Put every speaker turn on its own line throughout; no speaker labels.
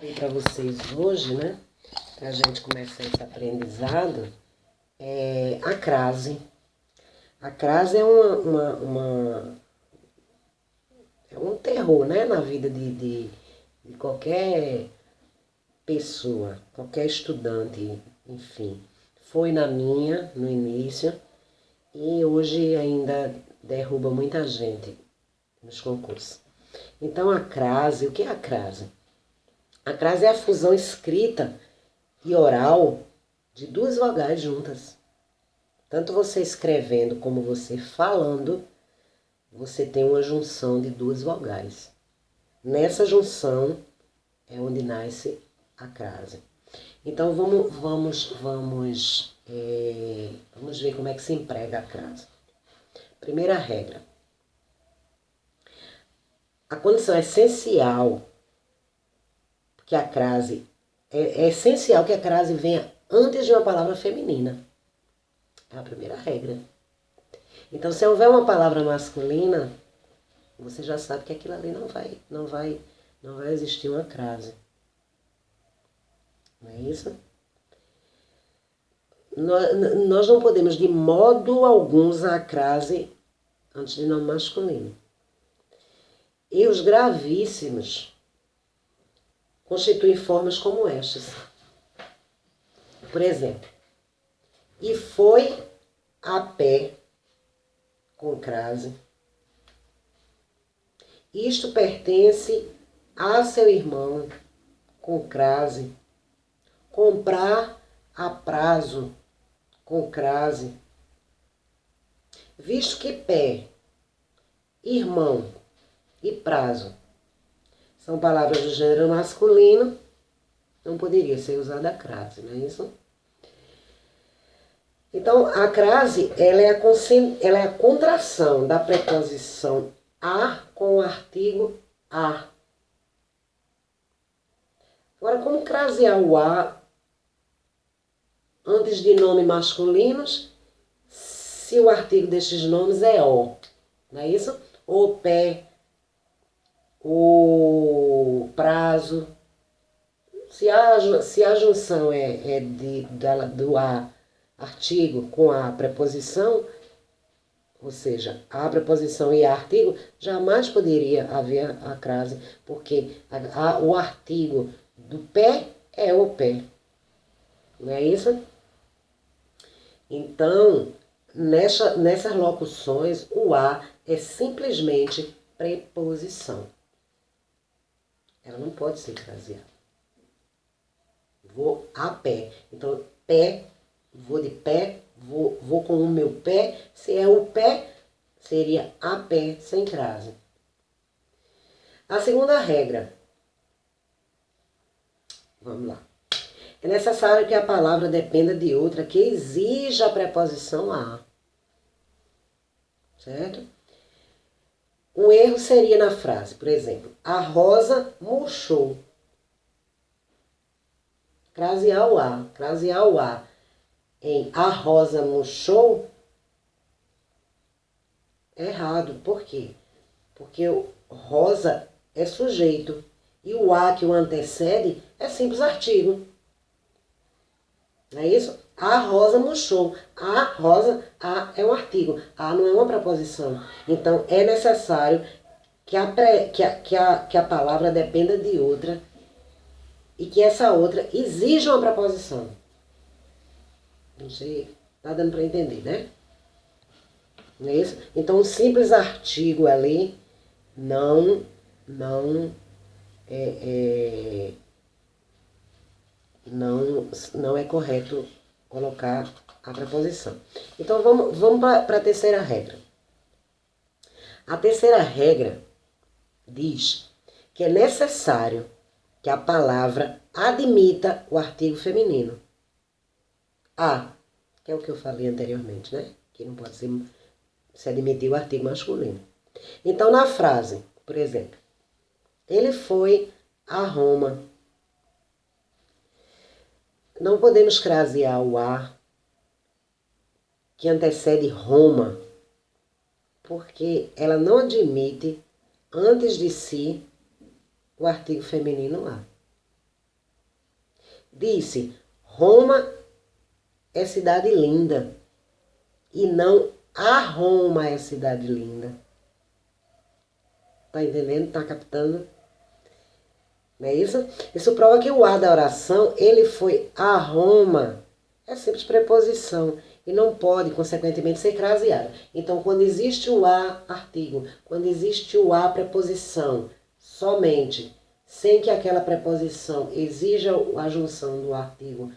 Para vocês hoje, né? Para a gente começar esse aprendizado, a crase. A crase é é um terror, né? Na vida de qualquer pessoa, qualquer estudante, enfim. Foi na minha, no início, e hoje ainda derruba muita gente nos concursos. Então a crase, o que é a crase? A crase é a fusão escrita e oral de duas vogais juntas. Tanto você escrevendo como você falando, você tem uma junção de duas vogais. Nessa junção é onde nasce a crase. Então vamos ver como é que se emprega a crase. Primeira regra. A condição essencial que a crase é essencial que a crase venha antes de uma palavra feminina. É a primeira regra. Então, se houver uma palavra masculina, você já sabe que aquilo ali não vai existir uma crase. Não é isso? Nós não podemos, de modo algum, usar a crase antes de nome masculino. E os gravíssimos constituem formas como estas. Por exemplo, e foi a pé com crase. Isto pertence a seu irmão com crase. Comprar a prazo com crase. Visto que pé, irmão e prazo são palavras do gênero masculino, não poderia ser usada a crase, não é isso? Então, a crase, ela é a contração da preposição a com o artigo a. Agora, como crasear o a antes de nomes masculinos, se o artigo destes nomes é o, não é isso? O pé, o prazo. Se a junção do a artigo com a preposição, ou seja, a preposição e a artigo, jamais poderia haver a crase, porque o artigo do pé é o pé. Não é isso? Então, nessas locuções, o a é simplesmente preposição. Ela não pode ser craseada. Vou a pé. Então, pé, vou de pé, vou com o meu pé. Se é o pé, seria a pé, sem crase. A segunda regra. Vamos lá. É necessário que a palavra dependa de outra que exija a preposição a. Certo? Um erro seria na frase, por exemplo, a rosa murchou. Crasear o a em a rosa murchou é errado. Por quê? Porque o rosa é sujeito e o a que o antecede é simples artigo. Não é isso? A rosa murchou. A rosa, a é um artigo. A não é uma preposição. Então, é necessário que a palavra dependa de outra e que essa outra exija uma preposição. Não sei, tá dando para entender, né? Não é isso? Então, um simples artigo ali não é correto colocar a preposição. Então, vamos para a terceira regra. A terceira regra diz que é necessário que a palavra admita o artigo feminino. A, que é o que eu falei anteriormente, né? Que não pode se admitir o artigo masculino. Então, na frase, por exemplo, ele foi a Roma. Não podemos crasear o a que antecede Roma, porque ela não admite, antes de si, o artigo feminino a. disse, Roma é cidade linda. E não a Roma é cidade linda. Tá entendendo? Tá captando? Não é isso? Isso prova que o a da oração, ele foi a Roma. É simples preposição. E não pode, consequentemente, ser craseada. Então, quando existe o a, artigo. Quando existe o a, preposição, somente, sem que aquela preposição exija a junção do artigo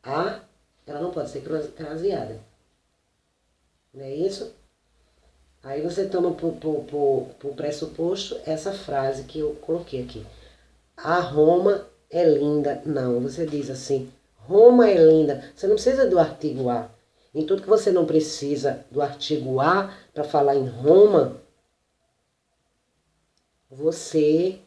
a, ela não pode ser craseada. Não é isso? Aí você toma por pressuposto essa frase que eu coloquei aqui. A Roma é linda. Não, você diz assim, Roma é linda. Você não precisa do artigo a. Em tudo que você não precisa do artigo a para falar em Roma, você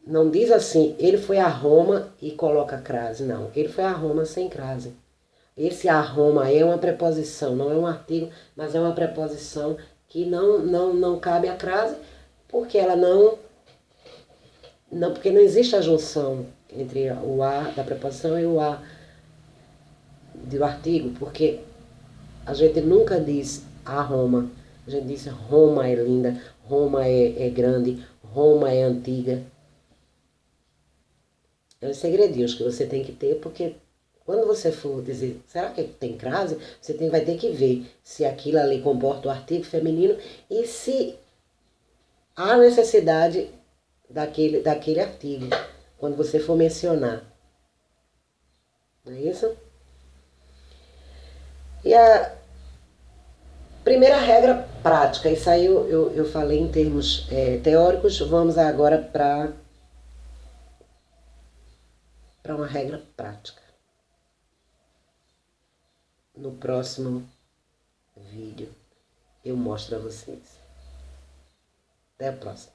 não diz assim, ele foi a Roma e coloca crase. Não, ele foi a Roma sem crase. Esse a Roma é uma preposição, não é um artigo, mas é uma preposição que não cabe a crase, porque ela porque não existe a junção entre o a da preposição e o a do artigo, porque a gente nunca diz a Roma, a gente diz Roma é linda, Roma é grande, Roma é antiga. É uns segredinhos que você tem que ter, porque quando você for dizer, será que tem crase? Você vai ter que ver se aquilo ali comporta o artigo feminino e se há necessidade daquele artigo, quando você for mencionar. Não é isso? E a primeira regra prática, isso aí eu falei em termos teóricos, vamos agora para uma regra prática. No próximo vídeo eu mostro a vocês. Até a próxima.